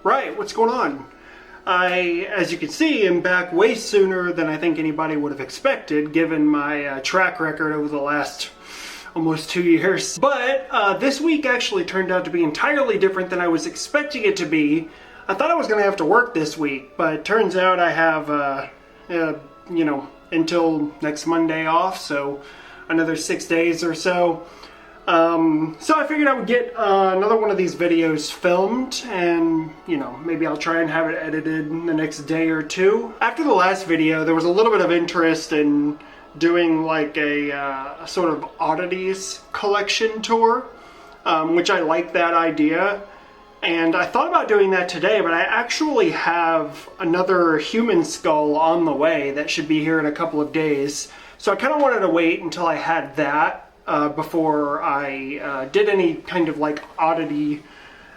Right, what's going on? I, as you can see, am back way sooner than I think anybody would have expected, given my track record over the last almost 2 years. But this week actually turned out to be entirely different than I was expecting it to be. I thought I was going to have to work this week, but it turns out I have, until next Monday off, so another 6 days or so. So I figured I would get another one of these videos filmed, and maybe I'll try and have it edited in the next day or two. After the last video, there was a little bit of interest in doing like a sort of oddities collection tour, which I like that idea. And I thought about doing that today, but I actually have another human skull on the way that should be here in a couple of days. So I kind of wanted to wait until I had that before I did any kind of like oddity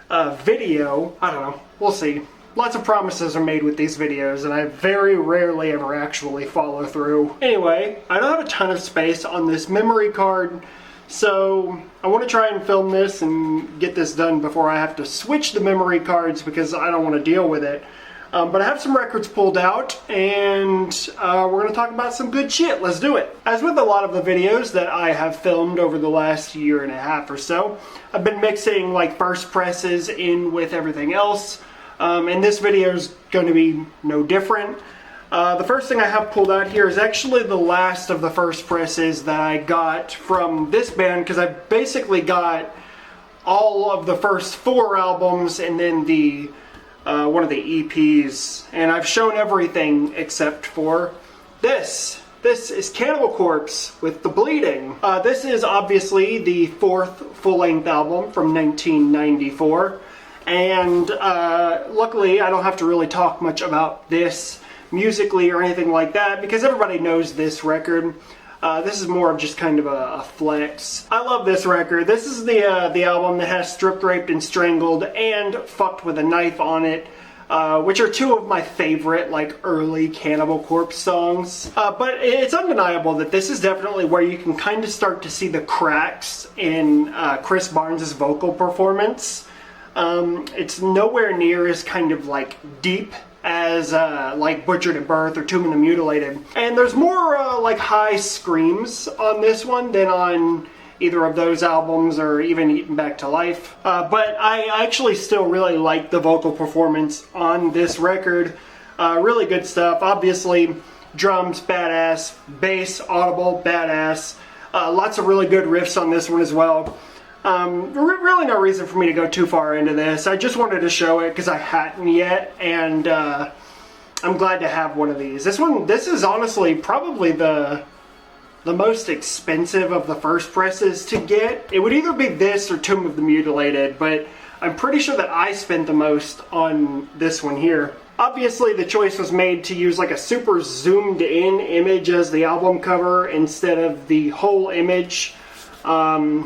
video. I don't know, we'll see. Lots of promises are made with these videos and I very rarely ever actually follow through. Anyway, I don't have a ton of space on this memory card, so I want to try and film this and get this done before I have to switch the memory cards because I don't want to deal with it. But I have some records pulled out, and we're going to talk about some good shit. Let's do it. As with a lot of the videos that I have filmed over the last year and a half or so, I've been mixing like first presses in with everything else, and this video is going to be no different. The first thing I have pulled out here is actually the last of the first presses that I got from this band, because I basically got all of the first 4 albums and then the one of the EPs, and I've shown everything except for this. This is Cannibal Corpse with The Bleeding. This is obviously the 4th full-length album from 1994, and luckily I don't have to really talk much about this musically or anything like that because everybody knows this record. This is more of just kind of a flex. I love this record. This is the album that has Stripped, Raped, and Strangled and Fucked with a Knife on it, which are 2 of my favorite like early Cannibal Corpse songs. But it's undeniable that this is definitely where you can kind of start to see the cracks in Chris Barnes' vocal performance. It's nowhere near as kind of like deep as like Butchered at Birth or Tomb of the Mutilated. And there's more like high screams on this one than on either of those albums or even Eaten Back to Life. But I actually still really like the vocal performance on this record. Really good stuff. Obviously, drums, badass. Bass, audible, badass. Lots of really good riffs on this one as well. Really no reason for me to go too far into this. I just wanted to show it because I hadn't yet, and I'm glad to have one of these. This is honestly probably the most expensive of the first presses to get. It would either be this or Tomb of the Mutilated, but I'm pretty sure that I spent the most on this one here. Obviously the choice was made to use like a super zoomed in image as the album cover instead of the whole image.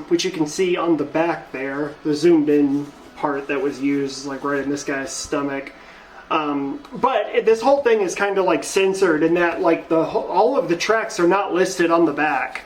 Which you can see on the back there, the zoomed in part that was used like right in this guy's stomach. But this whole thing is kind of like censored in that like all of the tracks are not listed on the back.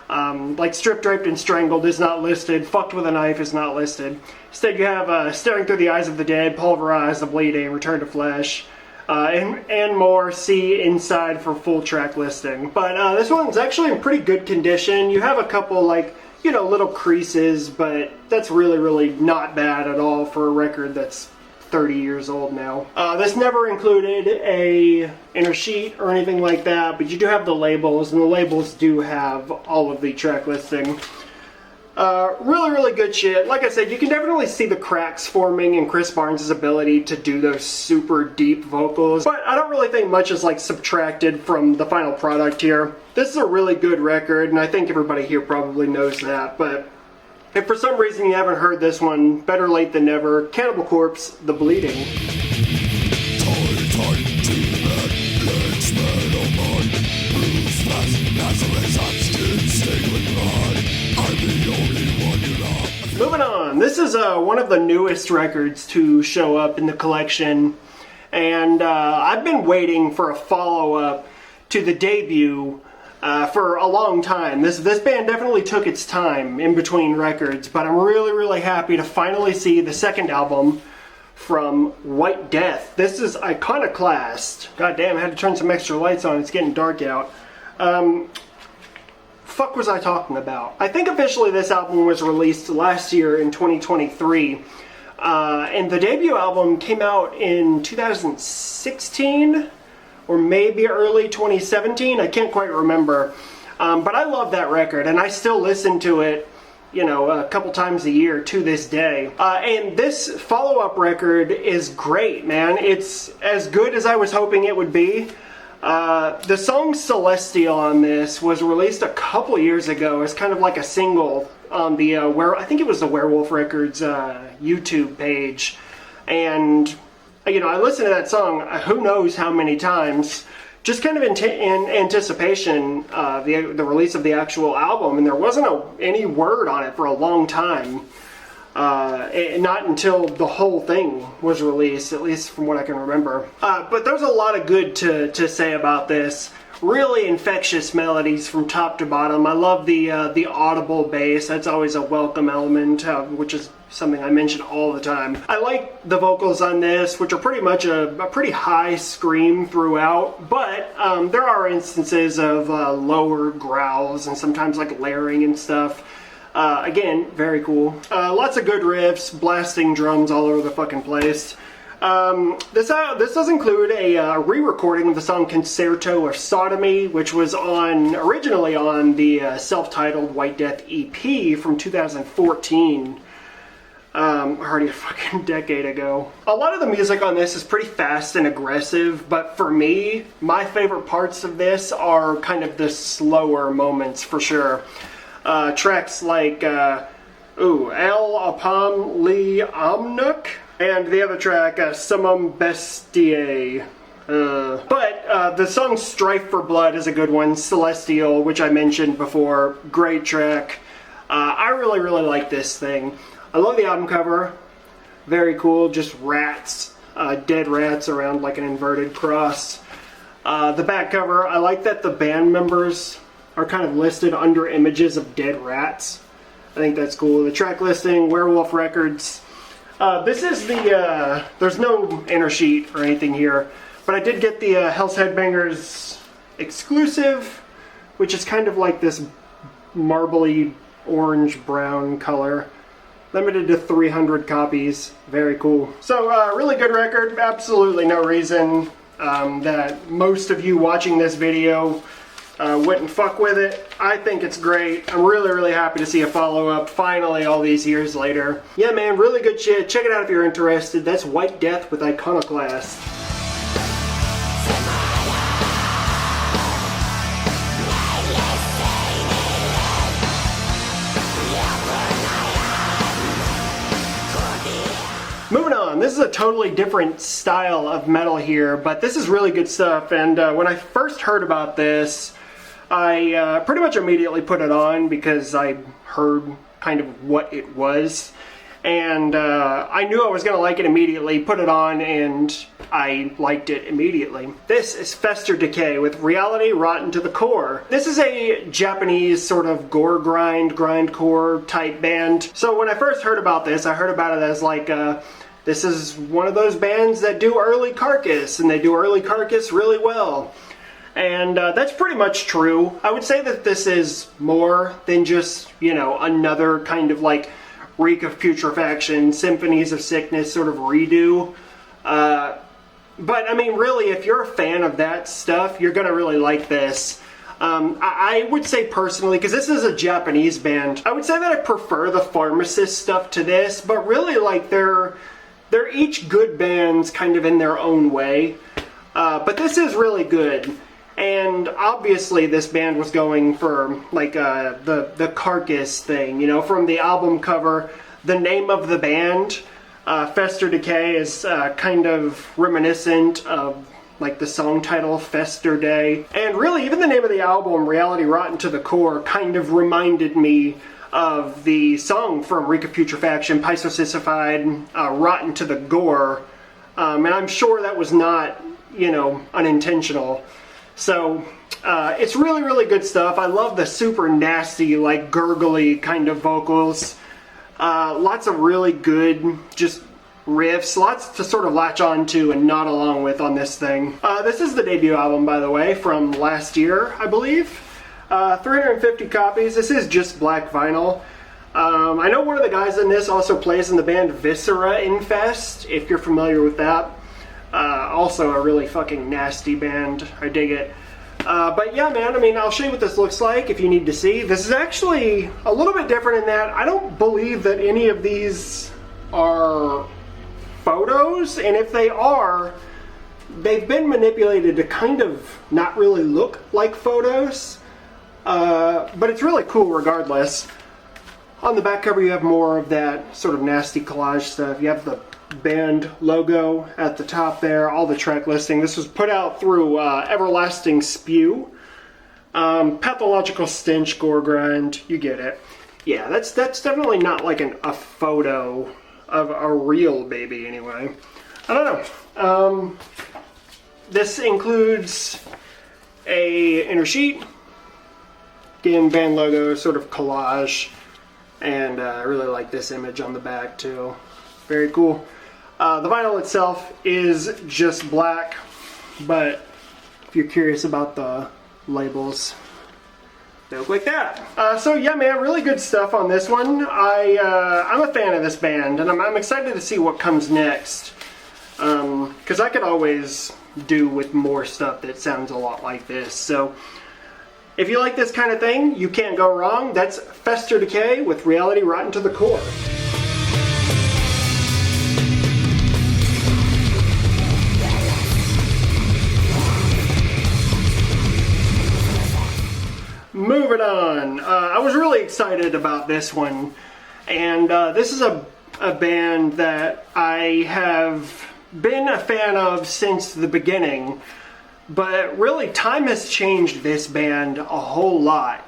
Like Stripped, Raped, and Strangled is not listed, Fucked with a Knife is not listed. Instead you have Staring Through the Eyes of the Dead, Pulverized, The Bleeding, Return to Flesh, and more. See inside for full track listing. But this one's actually in pretty good condition. You have a couple like little creases, but that's really not bad at all for a record that's 30 years old now. This never included a inner sheet or anything like that, but you do have the labels, and the labels do have all of the track listing. Really good shit. Like I said, you can definitely see the cracks forming in Chris Barnes' ability to do those super deep vocals, but I don't really think much is like subtracted from the final product here. This is a really good record, and I think everybody here probably knows that, but if for some reason you haven't heard this one, better late than never. Cannibal Corpse, The Bleeding. Moving on, this is one of the newest records to show up in the collection, and I've been waiting for a follow-up to the debut for a long time. This band definitely took its time in between records, but I'm really happy to finally see the second album from White Death. This is Iconoclast. God damn, I had to turn some extra lights on. It's getting dark out. Fuck was I talking about? I think officially this album was released last year in 2023. And the debut album came out in 2016 or maybe early 2017. I can't quite remember. But I love that record, and I still listen to it, you know, a couple times a year to this day. And this follow-up record is great, man. It's as good as I was hoping it would be. The song Celestial on this was released a couple years ago as kind of like a single on the, I think it was the Werewolf Records YouTube page. And, you know, I listened to that song who knows how many times, just kind of in anticipation the release of the actual album, and there wasn't any word on it for a long time. Not until the whole thing was released, at least from what I can remember. But there's a lot of good to say about this. Really infectious melodies from top to bottom. I love the audible bass. That's always a welcome element, which is something I mention all the time. I like the vocals on this, which are pretty much a pretty high scream throughout, but there are instances of lower growls and sometimes like layering and stuff. Again, very cool. Lots of good riffs, blasting drums all over the fucking place. This does include a re-recording of the song Concerto of Sodomy, which was originally on the self-titled White Death EP from 2014. Already a fucking decade ago. A lot of the music on this is pretty fast and aggressive, but for me, my favorite parts of this are kind of the slower moments for sure. Tracks like, El Apam Li Amnuk, and the other track, Summum Bestiae. But the song Strife for Blood is a good one. Celestial, which I mentioned before, great track. I really, really like this thing. I love the album cover. Very cool, just rats, dead rats around like an inverted cross. The back cover, I like that the band members are kind of listed under images of dead rats. I think that's cool. The track listing, Werewolf Records. This is the, there's no inner sheet or anything here, but I did get the Hell's Headbangers exclusive, which is kind of like this marbly orange-brown color. Limited to 300 copies. Very cool. So, really good record. Absolutely no reason that most of you watching this video wouldn't fuck with it. I think it's great. I'm really, really happy to see a follow-up finally all these years later. Yeah, man, really good shit. Check it out if you're interested. That's White Death with Iconoclast. Moving on, this is a totally different style of metal here, but this is really good stuff, and when I first heard about this, I pretty much immediately put it on because I heard kind of what it was, and I knew I was going to like it immediately, put it on, and I liked it immediately. This is Fester Decay with Reality Rotten to the Core. This is a Japanese sort of gore grindcore type band. So when I first heard about this, I heard about it as like this is one of those bands that do early Carcass, and they do early Carcass really well. And that's pretty much true. I would say that this is more than just, you know, another kind of like Reek of Putrefaction, Symphonies of Sickness sort of redo. But I mean, really, if you're a fan of that stuff, you're gonna really like this. I would say personally, because this is a Japanese band, I would say that I prefer the Pharmacist stuff to this, but really, like, they're each good bands kind of in their own way. But this is really good. And obviously this band was going for like the Carcass thing, you know, from the album cover. The name of the band, Fester Decay, is kind of reminiscent of like the song title Fester Day. And really even the name of the album, Reality Rotten to the Core, kind of reminded me of the song from Reek of Putrefaction, Pisocicified, Rotten to the Gore. And I'm sure that was not, you know, unintentional. So, it's really, really good stuff. I love the super nasty, like, gurgly kind of vocals. Lots of really good, just riffs, lots to sort of latch on to and nod along with on this thing. This is the debut album, by the way, from last year, I believe. 350 copies. This is just black vinyl. I know one of the guys in this also plays in the band Viscera Infest, if you're familiar with that. Also a really fucking nasty band. I dig it. But yeah, man, I mean, I'll show you what this looks like if you need to see. This is actually a little bit different in that I don't believe that any of these are photos, and if they are, they've been manipulated to kind of not really look like photos. But it's really cool regardless. On the back cover you have more of that sort of nasty collage stuff. You have the band logo at the top there, all the track listing. This was put out through Everlasting Spew. Pathological Stench, Gore Grind, you get it. Yeah, that's definitely not like a photo of a real baby anyway. I don't know. This includes a inner sheet. Again, band logo, sort of collage. And I really like this image on the back too. Very cool. The vinyl itself is just black, but if you're curious about the labels, they look like that. So yeah, man, really good stuff on this one. I'm a fan of this band, and I'm excited to see what comes next. Because I could always do with more stuff that sounds a lot like this. So if you like this kind of thing, you can't go wrong. That's Fester Decay with Reality Rotten to the Core. Moving on. I was really excited about this one. And this is a band that I have been a fan of since the beginning. But really, time has changed this band a whole lot.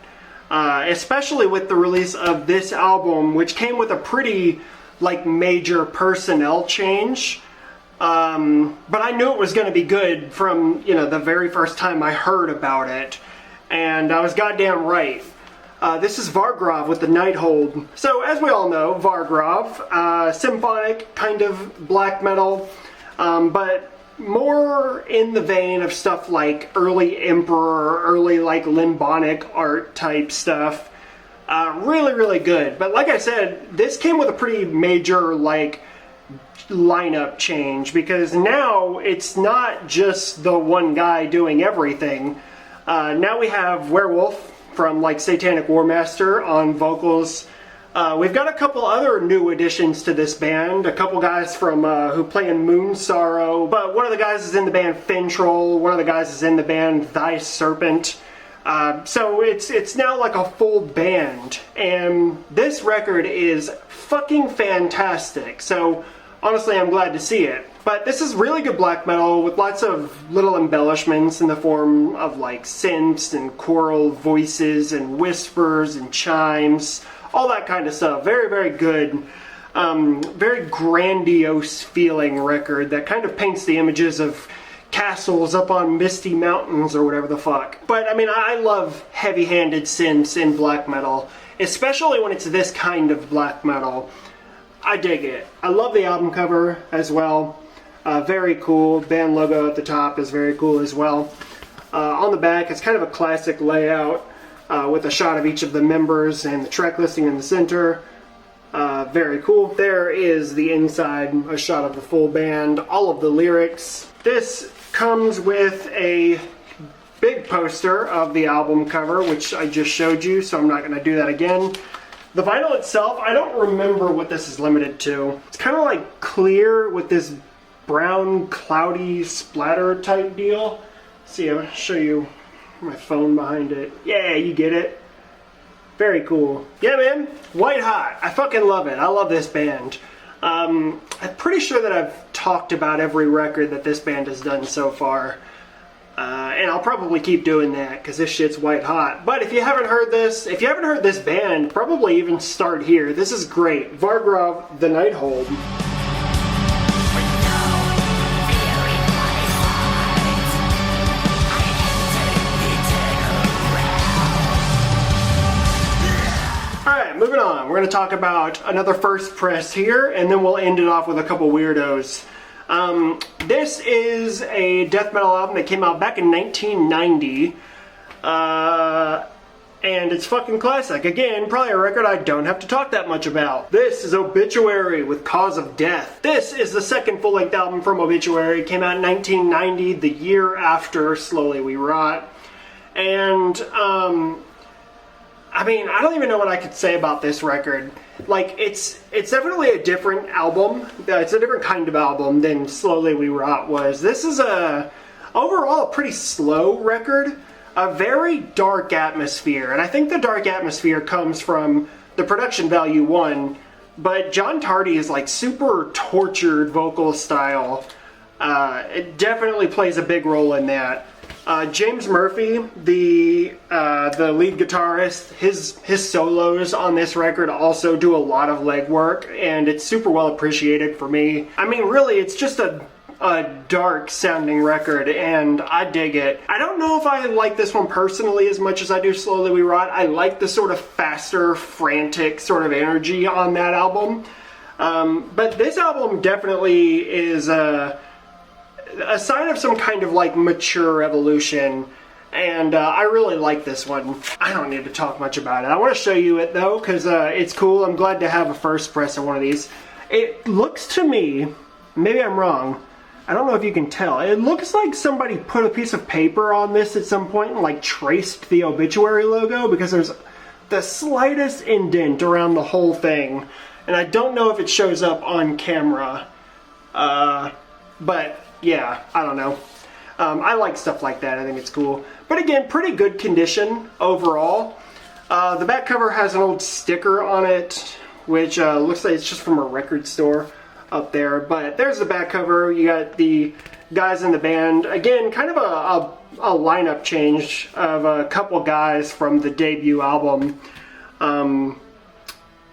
Especially with the release of this album, which came with a pretty, like, major personnel change. But I knew it was going to be good from, you know, the very first time I heard about it. And I was goddamn right. This is Vargrav with the Nighthold. So, as we all know, Vargrav, symphonic, kind of black metal, but more in the vein of stuff like early Emperor, early like Limbonic art type stuff. Really, really good. But like I said, this came with a pretty major like lineup change, because now it's not just the one guy doing everything. Now we have Werewolf from like Satanic Warmaster on vocals. We've got a couple other new additions to this band. A couple guys from who play in Moon Sorrow, but one of the guys is in the band Fintroll. One of the guys is in the band Thy Serpent. So it's now like a full band, and this record is fucking fantastic. So honestly, I'm glad to see it. But this is really good black metal with lots of little embellishments in the form of like synths and choral voices and whispers and chimes. All that kind of stuff. Very, very good. Very grandiose feeling record that kind of paints the images of castles up on misty mountains or whatever the fuck. But I mean, I love heavy-handed synths in black metal, especially when it's this kind of black metal. I dig it. I love the album cover as well. Very cool. Band logo at the top is very cool as well. On the back, it's kind of a classic layout. With a shot of each of the members and the track listing in the center. Very cool. There is the inside, a shot of the full band, all of the lyrics. This comes with a big poster of the album cover, which I just showed you, so I'm not going to do that again. The vinyl itself, I don't remember what this is limited to. It's kind of like clear with this brown, cloudy splatter type deal. See, I'll show you my phone behind it. Yeah, you get it. Very cool. Yeah, man. White hot. I fucking love it. I love this band. I'm pretty sure that I've talked about every record that this band has done so far. And I'll probably keep doing that because this shit's white hot. But if you haven't heard this, if you haven't heard this band, probably even start here. This is great. Vargrav, the Nighthold. Moving on, we're going going to talk about another first press here, and then we'll end it off with a couple weirdos. This is a death metal album that came out back in 1990, and it's fucking classic. Again, probably a record I don't have to talk that much about. This is Obituary with Cause of Death. This is the second full-length album from Obituary. It came out in 1990, the year after Slowly We Rot. And, I mean, I don't even know what I could say about this record. Like, it's definitely a different album. It's a different kind of album than Slowly We Rot was. This is overall a pretty slow record. A very dark atmosphere, and I think the dark atmosphere comes from the production value, one, but John Tardy is like super tortured vocal style. It definitely plays a big role in that. James Murphy, the lead guitarist, his solos on this record also do a lot of legwork, and it's super well appreciated for me. I mean, really, it's just a dark sounding record, and I dig it. I don't know if I like this one personally as much as I do Slowly We Rot. I like the sort of faster, frantic sort of energy on that album. But this album definitely is a sign of some kind of like mature evolution, and I really like this one. I don't need to talk much about it. I want to show you it though, because it's cool. I'm glad to have a first press of one of these. It looks to me, maybe I'm wrong, I don't know if you can tell. It looks like somebody put a piece of paper on this at some point and like traced the Obituary logo, because there's the slightest indent around the whole thing. And I don't know if it shows up on camera. But yeah, I don't know. I like stuff like that. I think it's cool. But again, pretty good condition overall. The back cover has an old sticker on it, which looks like it's just from a record store up there, but there's the back cover. You got the guys in the band. Again, kind of a lineup change of a couple guys from the debut album.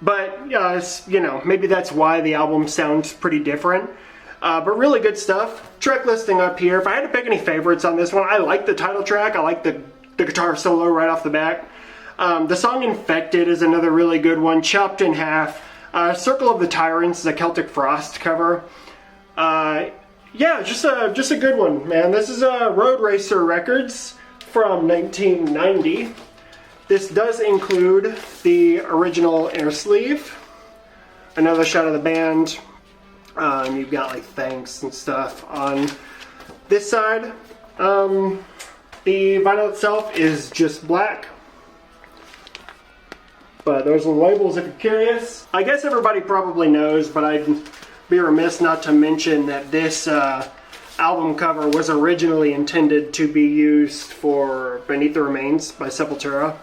But you know, maybe that's why the album sounds pretty different. But really good stuff. Track listing up here. If I had to pick any favorites on this one, I like the title track. I like the guitar solo right off the bat. The song Infected is another really good one. Chopped in Half. Circle of the Tyrants is a Celtic Frost cover. Yeah, just a good one, man. This is Road Racer Records from 1990. This does include the original inner sleeve, another shot of the band, and you've got like thanks and stuff on this side. The vinyl itself is just black. But those are the labels if you're curious. I guess everybody probably knows, but I'd be remiss not to mention that this album cover was originally intended to be used for Beneath the Remains by Sepultura.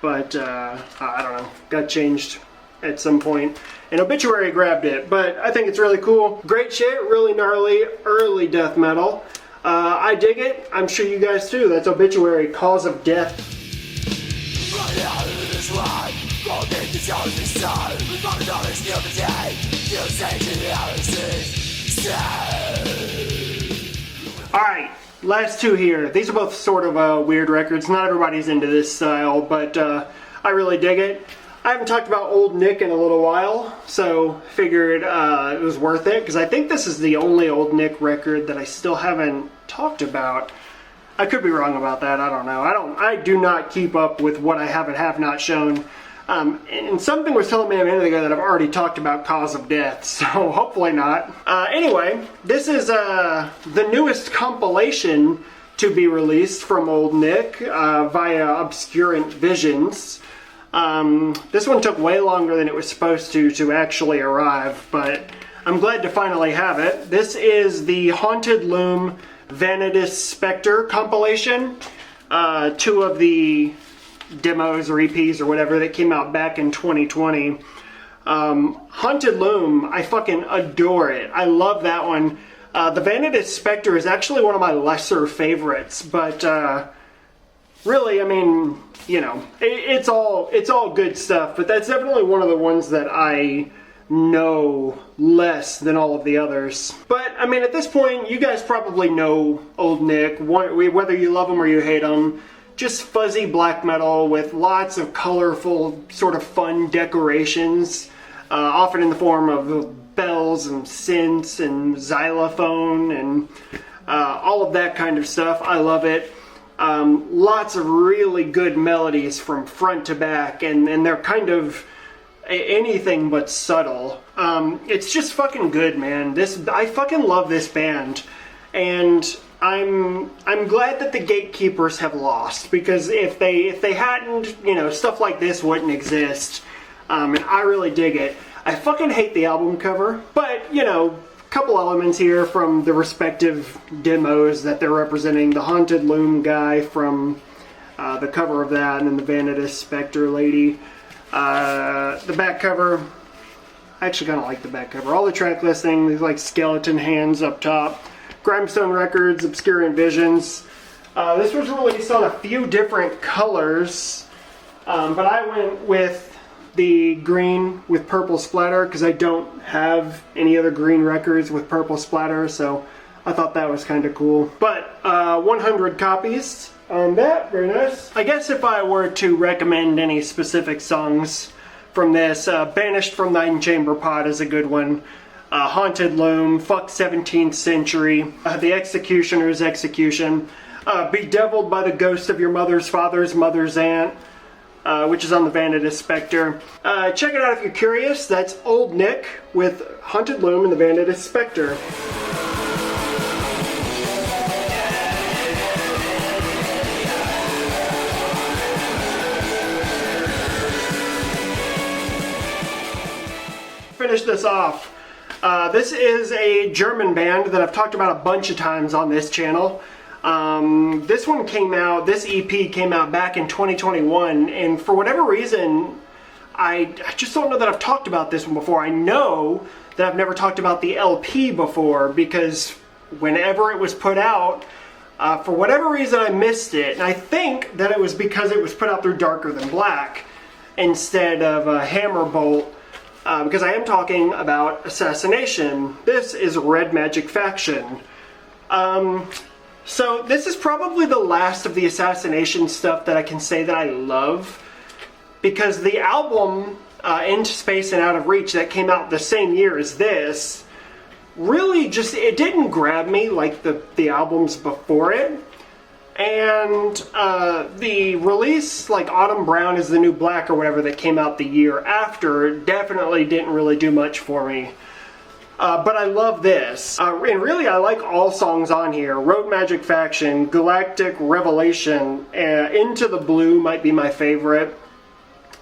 But, I don't know, got changed at some point. And Obituary grabbed it, but I think it's really cool. Great shit, really gnarly, early death metal. I dig it. I'm sure you guys too. That's Obituary, Cause of Death. Alright, last two here. These are both sort of weird records. Not everybody's into this style, but I really dig it. I haven't talked about Old Nick in a little while, so figured it was worth it, because I think this is the only Old Nick record that I still haven't talked about. I could be wrong about that, I don't know. I do not keep up with what I have not shown. And something was telling me a minute ago that I've already talked about Cause of Death, so hopefully not. Anyway, this is the newest compilation to be released from Old Nick via Obscurant Visions. This one took way longer than it was supposed to actually arrive, but I'm glad to finally have it. This is the Haunted Loom Vanitas Spectre compilation. Two of the demos or EPs or whatever that came out back in 2020. Haunted Loom, I fucking adore it. I love that one. The Vanitas Spectre is actually one of my lesser favorites, but really, I mean, you know, it's all good stuff, but that's definitely one of the ones that I know less than all of the others. But, I mean, at this point, you guys probably know Old Nick, whether you love him or you hate him. just fuzzy black metal with lots of colorful, sort of fun decorations, often in the form of bells and synths and xylophone and all of that kind of stuff. I love it. Lots of really good melodies from front to back, and they're kind of anything but subtle. It's just fucking good, man. I fucking love this band, and I'm glad that the gatekeepers have lost, because if they hadn't, you know, stuff like this wouldn't exist. And I really dig it. I fucking hate the album cover, but you know, a couple elements here from the respective demos that they're representing. The Haunted Loom guy from the cover of that, and then the Vanadis Spectre lady. The back cover, I actually kind of like the back cover. All the track listing, these like skeleton hands up top. Grindstone Records, Obscurant Visions. This was released on a few different colors, but I went with the green with purple splatter because I don't have any other green records with purple splatter, so I thought that was kind of cool. But 100 copies on that, very nice. I guess if I were to recommend any specific songs from this, Banished from Night Chamber Pod is a good one. Haunted Loom, Fuck 17th Century, The Executioner's Execution, Bedeviled by the Ghost of Your Mother's Father's Mother's Aunt, which is on the Vanadis Spectre. Check it out if you're curious. That's Old Nick with Haunted Loom and the Vanadis Spectre. Finish this off. This is a German band that I've talked about a bunch of times on this channel. This EP came out back in 2021, and for whatever reason, I just don't know that I've talked about this one before. I know that I've never talked about the LP before, because whenever it was put out, for whatever reason I missed it, and I think that it was because it was put out through Darker Than Black instead of Hammerbolt. Because I am talking about Assassination. This is Red Magic Faction. So this is probably the last of the Assassination stuff that I can say that I love, because the album Into Space and Out of Reach that came out the same year as this really just, it didn't grab me like the albums before it. And the release, like Autumn Brown is the New Black or whatever, that came out the year after, definitely didn't really do much for me. But I love this. And really, I like all songs on here. Road Magic Faction, Galactic Revelation, Into the Blue might be my favorite.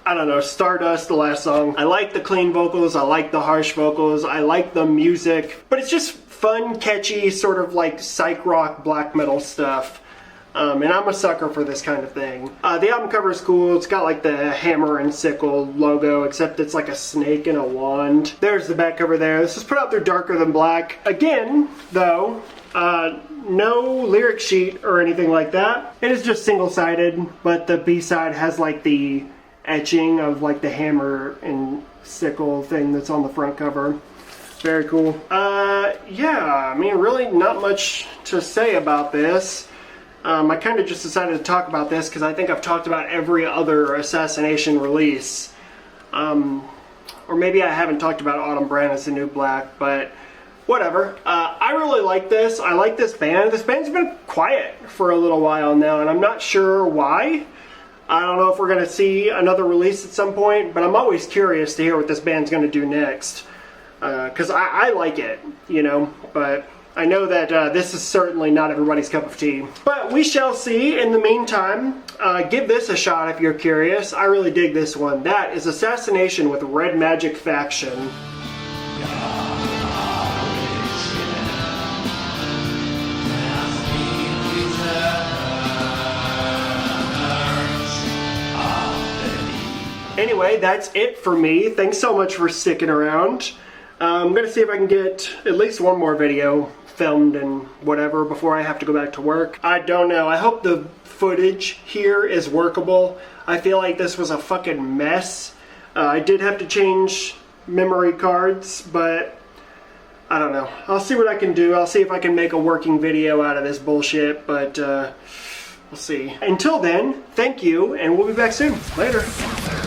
I don't know, Stardust, the last song. I like the clean vocals, I like the harsh vocals, I like the music. But it's just fun, catchy, sort of like psych rock, black metal stuff. And I'm a sucker for this kind of thing. The album cover is cool. It's got like the hammer and sickle logo, except it's like a snake and a wand. There's the back cover there. This is put out through Darker Than Black. Again, though, no lyric sheet or anything like that. It is just single-sided, but the B-side has like the etching of like the hammer and sickle thing that's on the front cover. Very cool. Yeah, I mean, really not much to say about this. I kind of just decided to talk about this because I think I've talked about every other Assassination release. Or maybe I haven't talked about Autumn Brown as the New Black, but whatever. I really like this. I like this band. This band's been quiet for a little while now, and I'm not sure why. I don't know if we're going to see another release at some point, but I'm always curious to hear what this band's going to do next. Because I like it, you know, but I know that this is certainly not everybody's cup of tea. But we shall see. In the meantime, give this a shot if you're curious. I really dig this one. That is Assassination with Red Magic Faction. Anyway, that's it for me. Thanks so much for sticking around. I'm going to see if I can get at least one more video filmed and whatever before I have to go back to work. I don't know. I hope the footage here is workable. I feel like this was a fucking mess. I did have to change memory cards, but I don't know. I'll see what I can do. I'll see if I can make a working video out of this bullshit, but We'll see. Until then, thank you, and we'll be back soon. Later.